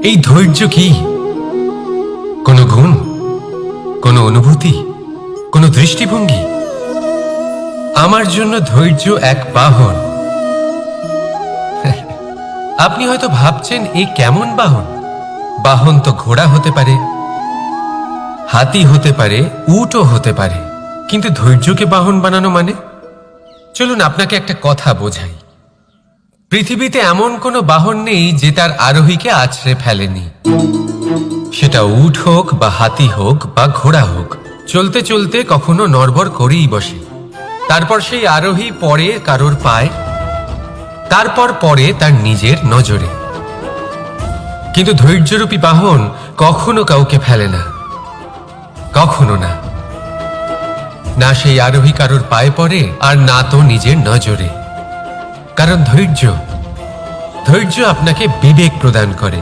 এই ধৈর্য কি কোনো গুণ, কোনো অনুভূতি, কোনো দৃষ্টিভঙ্গি? আমার জন্য ধৈর্য এক বাহন। আপনি হয়তো ভাবছেন এই কেমন বাহন? বাহন তো ঘোড়া হতে পারে, হাতি হতে পারে, উটও হতে পারে, কিন্তু ধৈর্যকে বাহন বানানো মানে? চলুন আপনাকে একটা কথা বোঝাই। পৃথিবীতে এমন কোনো বাহন নেই যে তার আরোহীকে আছড়ে ফেলেনি। সেটা উট হোক বা হাতি হোক বা ঘোড়া হোক, চলতে চলতে কখনো নড়বড় করেই বসে। তারপর সেই আরোহী পড়ে কারোর পায়, তারপর পড়ে তার নিজের নজরে। কিন্তু ধৈর্যরূপী বাহন কখনো কাউকে ফেলে না, কখনো না। না সেই আরোহী কারোর পায়ে পড়ে, আর না তো নিজের নজরে। কারণ ধৈর্য আপনাকে বিবেক প্রদান করে,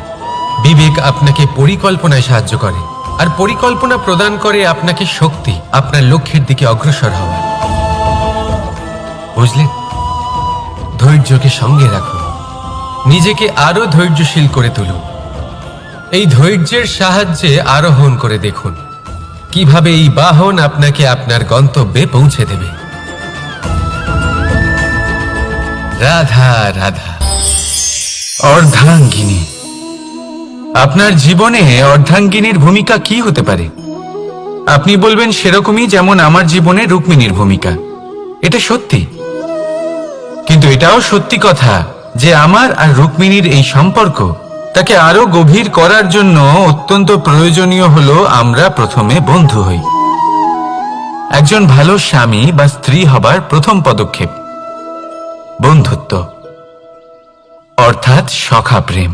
বিবেক আপনাকে পরিকল্পনায় সাহায্য করে, আর পরিকল্পনা প্রদান করে আপনাকে শক্তি, আপনার লক্ষ্যের দিকে অগ্রসর হওয়ার। বুঝলেন? ধৈর্যকে সঙ্গে রাখুন, নিজেকে আরো ধৈর্যশীল করে তুলুন। এই ধৈর্যের সাহায্যে আরোহণ করে দেখুন কিভাবে এই বাহন আপনাকে আপনার গন্তব্যে পৌঁছে দেবে। রাধা রাধা। অর্ধাঙ্গিনী। আপনার জীবনে অর্ধাঙ্গিনীর ভূমিকা কি হতে পারে? আপনি বলবেন সেরকমই যেমন আমার জীবনে রুক্মিণীর ভূমিকা। এটা সত্যি, কিন্তু এটাও সত্যি কথা যে আমার আর রুক্মিণীর এই সম্পর্ক, তাকে আরো গভীর করার জন্য অত্যন্ত প্রয়োজনীয় হলো আমরা প্রথমে বন্ধু হই। একজন ভালো স্বামী বা স্ত্রী হবার প্রথম পদক্ষেপ বন্ধুত্ব, অর্থাৎ সখা প্রেম।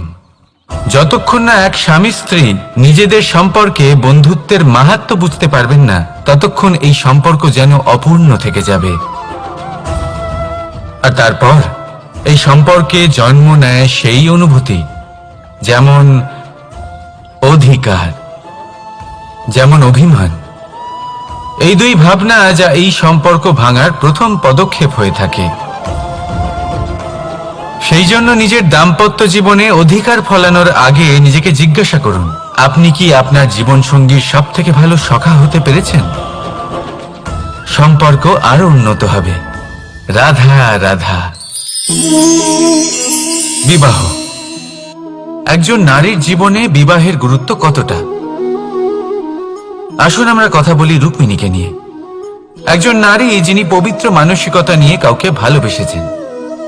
যতক্ষণ না এক স্বামী স্ত্রী নিজেদের সম্পর্কে বন্ধুত্বের মাহাত্ম্য বুঝতে পারবেন না, ততক্ষণ এই সম্পর্ক যেন অপূর্ণ থেকে যাবে। আর তারপর এই সম্পর্কে জন্ম নেয় সেই অনুভূতি, যেমন অধিকার, যেমন অভিমান। এই দুই ভাবনা যা এই সম্পর্ক ভাঙার প্রথম পদক্ষেপ হয়ে থাকে। সেই জন্য নিজের দাম্পত্য জীবনে অধিকার ফলানোর আগে নিজেকে জিজ্ঞাসা করুন, আপনি কি আপনার জীবনসঙ্গীর সব থেকে ভালো সখা হতে পেরেছেন? সম্পর্ক আরো উন্নত হবে। রাধা রাধা। বিবাহ। একজন নারীর জীবনে বিবাহের গুরুত্ব কতটা? আসুন আমরা কথা বলি রুক্মিণীকে নিয়ে। একজন নারী যিনি পবিত্র মানসিকতা নিয়ে কাউকে ভালোবেসেছেন,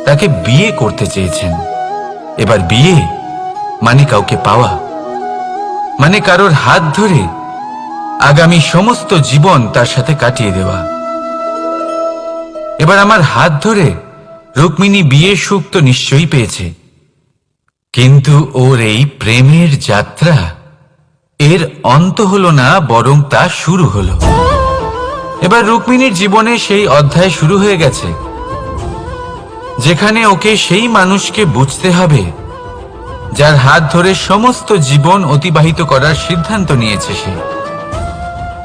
তাকে বিয়ে করতে চেয়েছেন। এবার বিয়ে মানে কাউকে পাওয়া, মানে কারোর হাত ধরে আগামী সমস্ত জীবন তার সাথে কাটিয়ে দেওয়া। এবার আমার হাত ধরে রুক্মিণী বিয়ের সুখ তো নিশ্চয়ই পেয়েছে, কিন্তু ওর এই প্রেমের যাত্রা, এর অন্ত হলো না, বরং তা শুরু হলো। এবার রুক্মিণীর জীবনে সেই অধ্যায় শুরু হয়ে গেছে যেখানে ওকে সেই মানুষকে বুঝতে হবে যার হাত ধরে সমস্ত জীবন অতিবাহিত করার সিদ্ধান্ত নিয়েছে সে।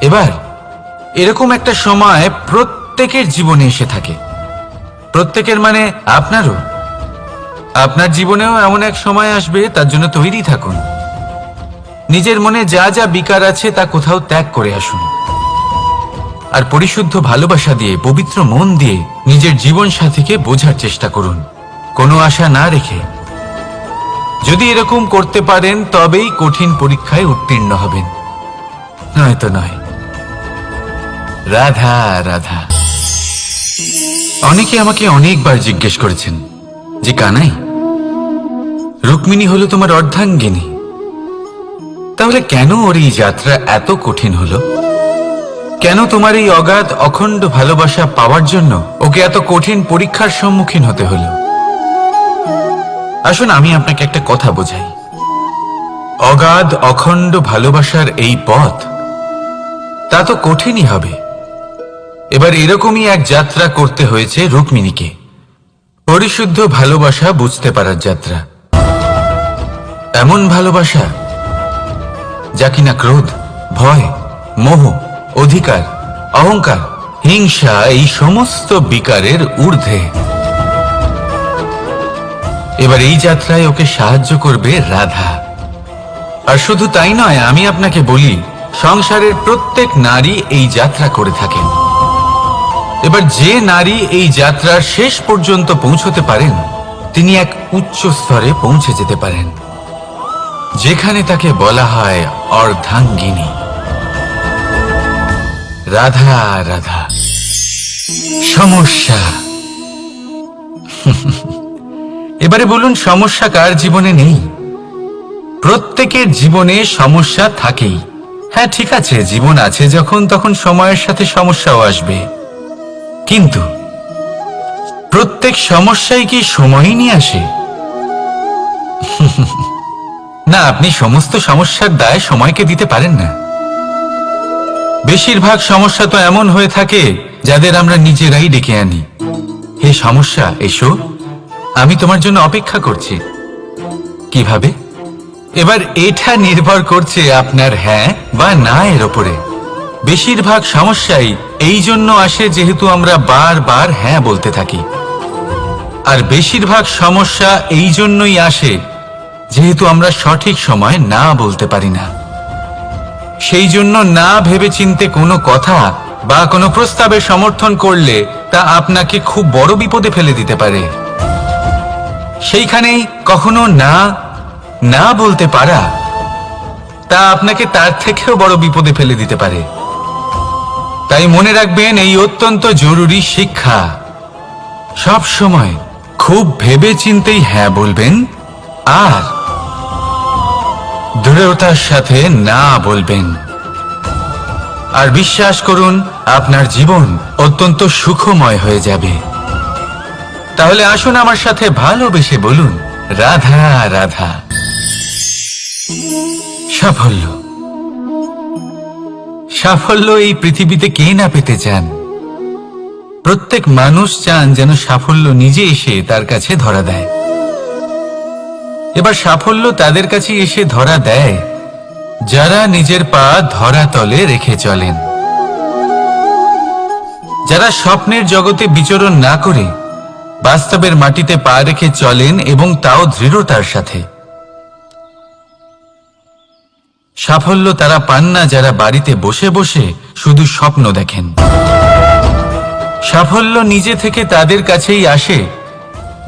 এবার এরকম একটা সময় প্রত্যেকের জীবনে এসে থাকে। প্রত্যেকের মানে আপনারও। আপনার জীবনেও এমন এক সময় আসবে, তার জন্য তৈরি থাকুন। নিজের মনে যা যা বিকার আছে তা কোথাও ত্যাগ করে আসুন, আর পরিশুদ্ধ ভালোবাসা দিয়ে, পবিত্র মন দিয়ে নিজের জীবন সাথীকে বোঝার চেষ্টা করুন, কোনো আশা না রেখে। যদি এরকম করতে পারেন তবেই কঠিন পরীক্ষায় উত্তীর্ণ হবেন, নয়তো নয়। রাধা রাধা। অনেকে আমাকে অনেকবার জিজ্ঞেস করেছেন যে কানাই, রুক্মিণী হলো তোমার অর্ধাঙ্গিনী, তাহলে কেন ওর এই যাত্রা এত কঠিন হলো? কেন তোমার এই অগাধ অখণ্ড ভালোবাসা পাওয়ার জন্য ওকে এত কঠিন পরীক্ষার সম্মুখীন হতে হলো? আসুন আমি আপনাকে একটা কথা বোঝাই। অগাধ অখণ্ড ভালোবাসার এই পথ, তা তো কঠিনই হবে। এবার এরকমই এক যাত্রা করতে হয়েছে রুক্মিণীকে, পরিশুদ্ধ ভালোবাসা বুঝতে পারার যাত্রা। এমন ভালোবাসা যা কিনা ক্রোধ, ভয়, মোহ, অধিকার, অহংকার, হিংসা এই সমস্ত বিকারের ঊর্ধ্বে। এবার এই যাত্রায় ওকে সাহায্য করবে রাধা। আর শুধু তাই নয়, আমি আপনাকে বলি, সংসারের প্রত্যেক নারী এই যাত্রা করে থাকেন। এবার যে নারী এই যাত্রার শেষ পর্যন্ত পৌঁছতে পারেন, তিনি এক উচ্চ স্তরে পৌঁছে যেতে পারেন, যেখানে তাকে বলা হয় অর্ধাঙ্গিনী। রাধা রাধা। সমস্যা। এবারে বলুন, সমস্যা কার জীবনে নেই? প্রত্যেকের জীবনে সমস্যা থাকেই। হ্যাঁ, ঠিক আছে, জীবন আছে যখন, তখন সময়ের সাথে সমস্যাও আসবে। কিন্তু প্রত্যেক সমস্যাই কি সময়ই নিয়ে আসে? না, আপনি সমস্ত সমস্যার দায় সময়কে দিতে পারেন না। বেশিরভাগ সমস্যা তো এমন হয়ে থাকে যাদের আমরা নিজেরাই ডেকে আনি। হে সমস্যা, এসো, আমি তোমার জন্য অপেক্ষা করছি। কিভাবে? এবার এটা নির্ভর করছে আপনার হ্যাঁ বা না এর ওপরে। বেশিরভাগ সমস্যাই এই জন্য আসে যেহেতু আমরা বারবার হ্যাঁ বলতে থাকি, আর বেশিরভাগ সমস্যা এই জন্যই আসে যেহেতু আমরা সঠিক সময় না বলতে পারি না। সেই জন্য না ভেবেচিন্তে কোনো কথা বা কোনো প্রস্তাবের সমর্থন করলে তা আপনাকে খুব বড় বিপদে ফেলে দিতে পারে। সেইখানেই কখনো না না বলতে পারা তা আপনাকে তার থেকেও বড় বিপদে ফেলে দিতে পারে। তাই মনে রাখবেন, এই অত্যন্ত জরুরি শিক্ষা। সব সময় খুব ভেবেচিন্তেই হ্যাঁ বলবেন আর দৃঢ়তার সাথে না বলবেন। আর বিশ্বাস করুন, আপনার জীবন অত্যন্ত সুখময় হয়ে যাবে। তাহলে আসুন আমার সাথে ভালোবেসে বলুন, রাধা রাধা। সাফল্য। সাফল্য এই পৃথিবীতে কে না পেতে চান? প্রত্যেক মানুষ চান যেন সাফল্য নিজে এসে তার কাছে ধরা দেয়। এবার সাফল্য তাদের কাছে এসে ধরা দেয় যারা নিজের পা ধরাতলে রেখে চলেন, যারা স্বপ্নের জগতে বিচরণ না করে বাস্তবের মাটিতে পা রেখে চলেন, এবং তাও দৃঢ়তার সাথে। সাফল্য তারা পান না যারা বাড়িতে বসে বসে শুধু স্বপ্ন দেখেন। সাফল্য নিজে থেকে তাদের কাছেই আসে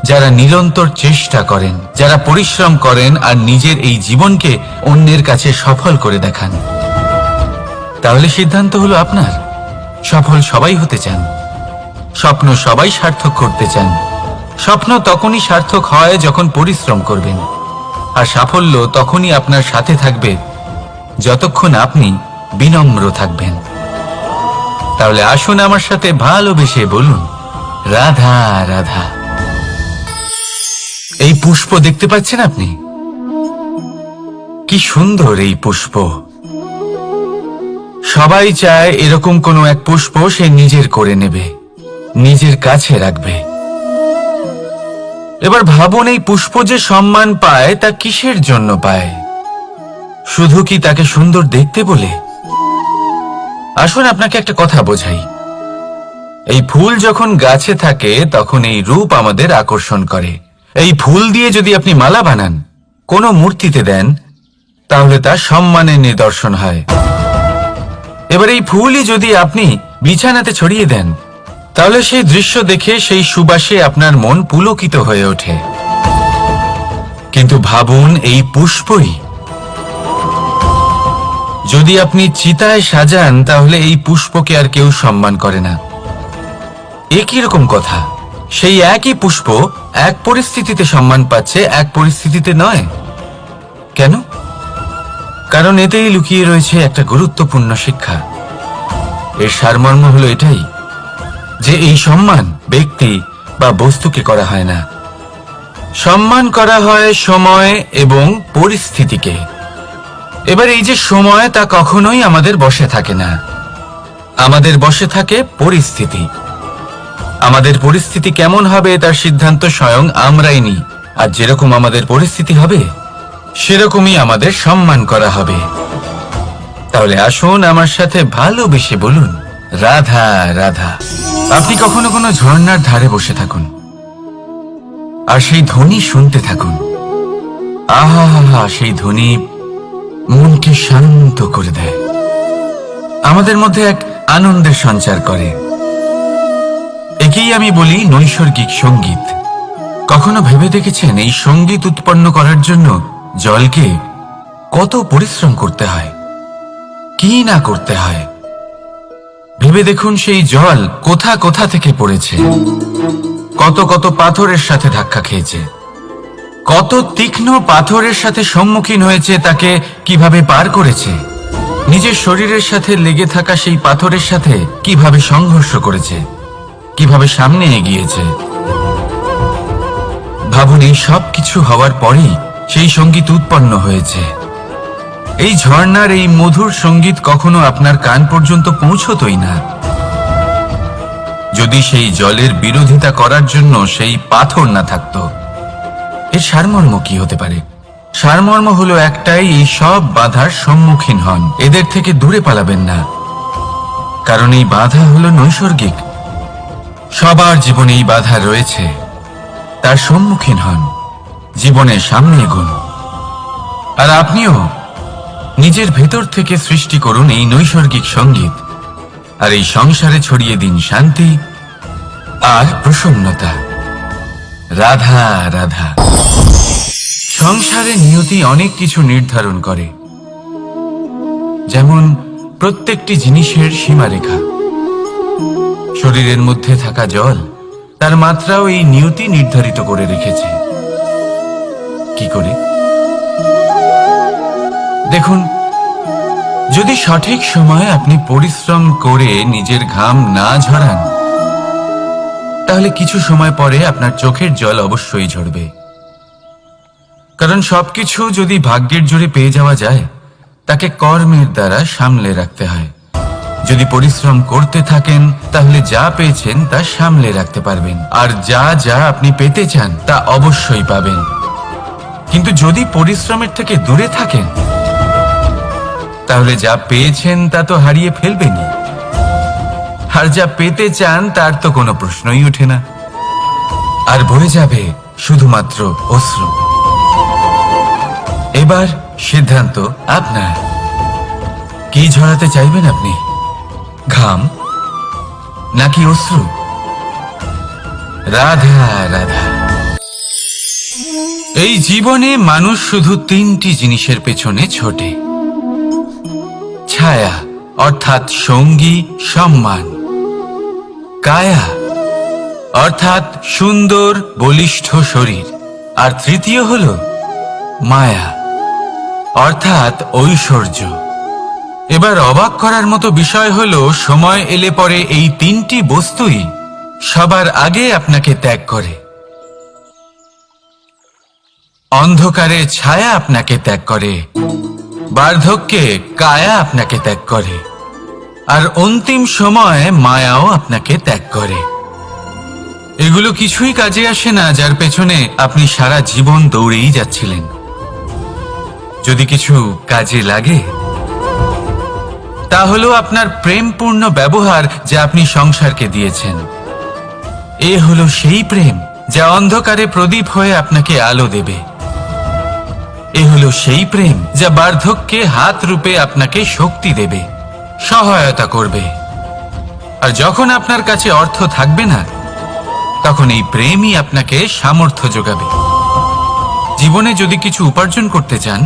যারা নিরন্তর চেষ্টা করেন, যারা পরিশ্রম করেন আর নিজের এই জীবনকে অন্যের কাছে সফল করে দেখান। তাহলে সিদ্ধান্ত হলো আপনার। সফল সবাই হতে চান, স্বপ্ন সবাই সার্থক করতে চান। স্বপ্ন তখনই সার্থক হয় যখন পরিশ্রম করবেন, আর সাফল্য তখনই আপনার সাথে থাকবে যতক্ষণ আপনি বিনম্র থাকবেন। তাহলে আসুন আমার সাথে ভালোবেসে বলুন, রাধা রাধা। এই পুষ্প দেখতে পাচ্ছেন আপনি? কি সুন্দর এই পুষ্প। সবাই চায় এরকম কোনো এক পুষ্প সে নিজের করে নেবে, নিজের কাছে রাখবে। এবার ভাবুন, এই পুষ্প যে সম্মান পায় তা কিসের জন্য পায়? শুধু কি তাকে সুন্দর দেখতে বলে? আসুন আপনাকে একটা কথা বোঝাই। এই ফুল যখন গাছে থাকে তখন এই রূপ আমাদের আকর্ষণ করে। এই ফুল দিয়ে যদি আপনি মালা বানান, কোনো মূর্তিতে দেন, তাহলে তা সম্মানের নিদর্শন হয়। এবার এই ফুলই যদি আপনি বিছানাতে ছড়িয়ে দেন, তাহলে সেই দৃশ্য দেখে সেই সুবাসে আপনার মন পুলকিত হয়ে ওঠে। কিন্তু ভাবুন, এই পুষ্পই যদি আপনি চিতায় সাজান, তাহলে এই পুষ্পকে আর কেউ সম্মান করে না। একই রকম কথা, সেই একই পুষ্প এক পরিস্থিতিতে সম্মান পাচ্ছে, এক পরিস্থিতিতে নয়। কেন? কারণ এতেই লুকিয়ে রয়েছে একটা গুরুত্বপূর্ণ শিক্ষা। এর সারমর্ম হলো এটাই যে এই সম্মান ব্যক্তি বা বস্তুকে করা হয় না, সম্মান করা হয় সময় এবং পরিস্থিতিকে। এবার এই যে সময়, তা কখনোই আমাদের বশে থাকে না। আমাদের বশে থাকে পরিস্থিতি। আমাদের পরিস্থিতি কেমন হবে তার সিদ্ধান্ত স্বয়ং আমরাই নিই, আর যেরকম আমাদের পরিস্থিতি হবে সেরকমই আমাদের সম্মান করা হবে। তাহলে আসুন আমার সাথে ভালোবেসে বলুন, রাধা রাধা। আপনি কখনো কোনো ঝর্ণার ধারে বসে থাকুন আর সেই ধ্বনি শুনতে থাকুন। আহা হা হা, সেই ধ্বনি মনকে শান্ত করে দেয়, আমাদের মধ্যে এক আনন্দের সঞ্চার করে। একেই আমি বলি নৈসর্গিক সঙ্গীত। কখনো ভেবে দেখেছেন এই সঙ্গীত উৎপন্ন করার জন্য জলকে কত পরিশ্রম করতে হয়, কি না করতে হয়? ভেবে দেখুন সেই জল কোথা কোথা থেকে পড়েছে, কত কত পাথরের সাথে ধাক্কা খেয়েছে, কত তীক্ষ্ণ পাথরের সাথে সম্মুখীন হয়েছে, তাকে কিভাবে পার করেছে, নিজের শরীরের সাথে লেগে থাকা সেই পাথরের সাথে কিভাবে সংঘর্ষ করেছে, কিভাবে সামনে এগিয়েছে। ভাবুন, এই সব কিছু হওয়ার পরেই সেই সঙ্গীত উৎপন্ন হয়েছে। এই ঝর্ণার এই মধুর সঙ্গীত কখনো আপনার কান পর্যন্ত পৌঁছতই না যদি সেই জলের বিরোধিতা করার জন্য সেই পাথর না থাকতো। এর সারমর্ম কি হতে পারে? সারমর্ম হলো একটাই, এই সব বাধার সম্মুখীন হন, এদের থেকে দূরে পালাবেন না, কারণ এই বাধা হলো নৈসর্গিক। সবার জীবনে এই বাধা রয়েছে, তার সম্মুখীন হন, জীবনের সামনে এগোন। আর আপনিও নিজের ভেতর থেকে সৃষ্টি করুন এই নৈসর্গিক সঙ্গীত, আর এই সংসারে ছড়িয়ে দিন শান্তি আর প্রসন্নতা। রাধা রাধা। সংসারে নিয়তি অনেক কিছু নির্ধারণ করে, যেমন প্রত্যেকটি জিনিসের সীমারেখা। শরীরের মধ্যে থাকা জল, তার মাত্রাও এই নিয়তি নির্ধারিত করে রেখেছে। কি করে? দেখুন, যদি সঠিক সময়ে আপনি পরিশ্রম করে নিজের ঘাম না ঝরান, তাহলে কিছু সময় পরে আপনার চোখের জল অবশ্যই ঝরবে। কারণ সবকিছু যদি ভাগ্যের জোরে পেয়ে যাওয়া যায়, তাকে কর্মের দ্বারা সামলে রাখতে হয়। যদি পরিশ্রম করতে থাকেন, তাহলে যা পেয়েছেন তা সামলে রাখতে পারবেন, আর যা যা আপনি পেতে চান তা অবশ্যই পাবেন। কিন্তু যদি পরিশ্রমের থেকে দূরে থাকেন, তাহলে যা পেয়েছেন তা তো হারিয়ে ফেলবেনই, আর যা পেতে চান তার তো কোনো প্রশ্নই ওঠে না, আর বয়ে যাবে শুধুমাত্র অশ্রু। এবার সিদ্ধান্ত আপনার। কি ঝরাতে চাইবেন আপনি? ঘাম নাকি অশ্রু? রাধা রাধা। এই জীবনে মানুষ শুধু তিনটি জিনিসের পেছনে ছোটে: ছায়া অর্থাৎ সঙ্গী সম্মান, কায়া অর্থাৎ সুন্দর বলিষ্ঠ শরীর, আর তৃতীয় হল মায়া অর্থাৎ ঐশ্বর্য। এবার অবাক করার মতো বিষয় হলো, সময় এলে পরে এই তিনটি বস্তুই সবার আগে আপনাকে ত্যাগ করে। অন্ধকারে ছায়া আপনাকে ত্যাগ করে, বার্ধক্যে কায়া আপনাকে ত্যাগ করে, আর অন্তিম সময়ে মায়াও আপনাকে ত্যাগ করে। এগুলো কিছুই কাজে আসে না যার পেছনে আপনি সারা জীবন দৌড়েই যাচ্ছিলেন। যদি কিছু কাজে লাগে, তা হলো আপনার প্রেমপূর্ণ ব্যবহার যা আপনি সংসারকে দিয়েছেন। এ হলো সেই প্রেম যা অন্ধকারে প্রদীপ হয়ে আপনাকে আলো দেবে। এ হলো সেই প্রেম যা বার্ধক্যে হাত রূপে আপনাকে শক্তি দেবে, সহায়তা করবে। আর যখন আপনার কাছে অর্থ থাকবে না, তখন এই প্রেমই আপনাকে সামর্থ্য যোগাবে। জীবনে যদি কিছু উপার্জন করতে চান,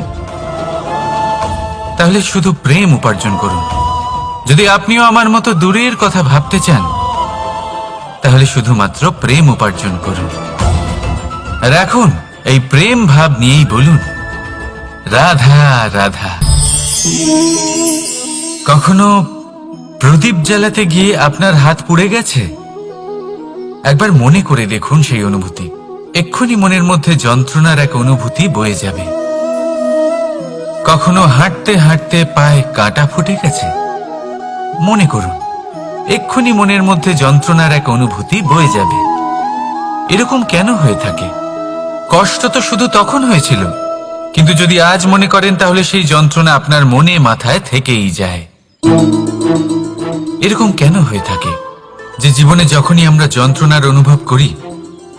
তাহলে শুধু প্রেম উপার্জন করুন। যদি আপনিও আমার মতো দূরের কথা ভাবতে চান, তাহলে শুধুমাত্র প্রেম উপার্জন করুন। আর এখন এই প্রেম ভাব নিয়েই বলুন, রাধা রাধা। কখনো প্রদীপ জ্বালাতে গিয়ে আপনার হাত পুড়ে গেছে? একবার মনে করে দেখুন সেই অনুভূতি। এক্ষুনি মনের মধ্যে যন্ত্রণার এক অনুভূতি বয়ে যাবে। কখনো হাঁটতে হাঁটতে পায়ে কাঁটা ফুটে গেছে? মনে করুন, এক্ষুনি মনের মধ্যে যন্ত্রণার এক অনুভূতি বয়ে যাবে। এরকম কেন হয়ে থাকে? কষ্ট তো শুধু তখন হয়েছিল, কিন্তু যদি আজ মনে করেন, তাহলে সেই যন্ত্রণা আপনার মনে মাথায় থেকেই যায়। এরকম কেন হয়ে থাকে যে জীবনে যখনই আমরা যন্ত্রণার অনুভব করি,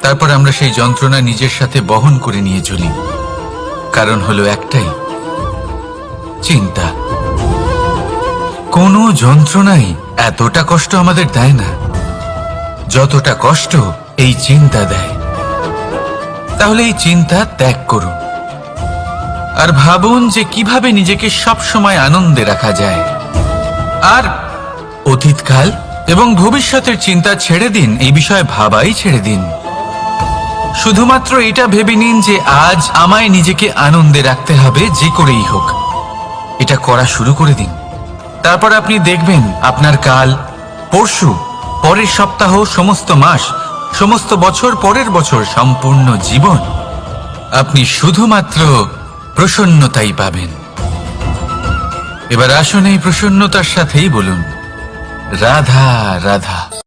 তারপর আমরা সেই যন্ত্রণা নিজের সাথে বহন করে নিয়ে চলি? কারণ হলো একটাই, চিন্তা। কোনো যন্ত্রণাই এতটা কষ্ট আমাদের দেয় না যতটা কষ্ট এই চিন্তা দেয়। তাহলে এই চিন্তা ত্যাগ করুন আর ভাবুন যে কিভাবে নিজেকে সব সময় আনন্দে রাখা যায়। আর অতীতকাল এবং ভবিষ্যতের চিন্তা ছেড়ে দিন, এই বিষয়ে ভাবাই ছেড়ে দিন। শুধুমাত্র এটা ভেবে নিন যে আজ আমায় নিজেকে আনন্দে রাখতে হবে, যে করেই হোক। এটা করা শুরু করে দিন। তারপর আপনি দেখবেন আপনার কাল, পরশু, পরের সপ্তাহ, সমস্ত মাস, সমস্ত বছর, পরের বছর, সম্পূর্ণ জীবন আপনি শুধুমাত্র প্রসন্নতাই পাবেন। এবার আসুন এই প্রসন্নতার সাথেই বলুন রাধা রাধা।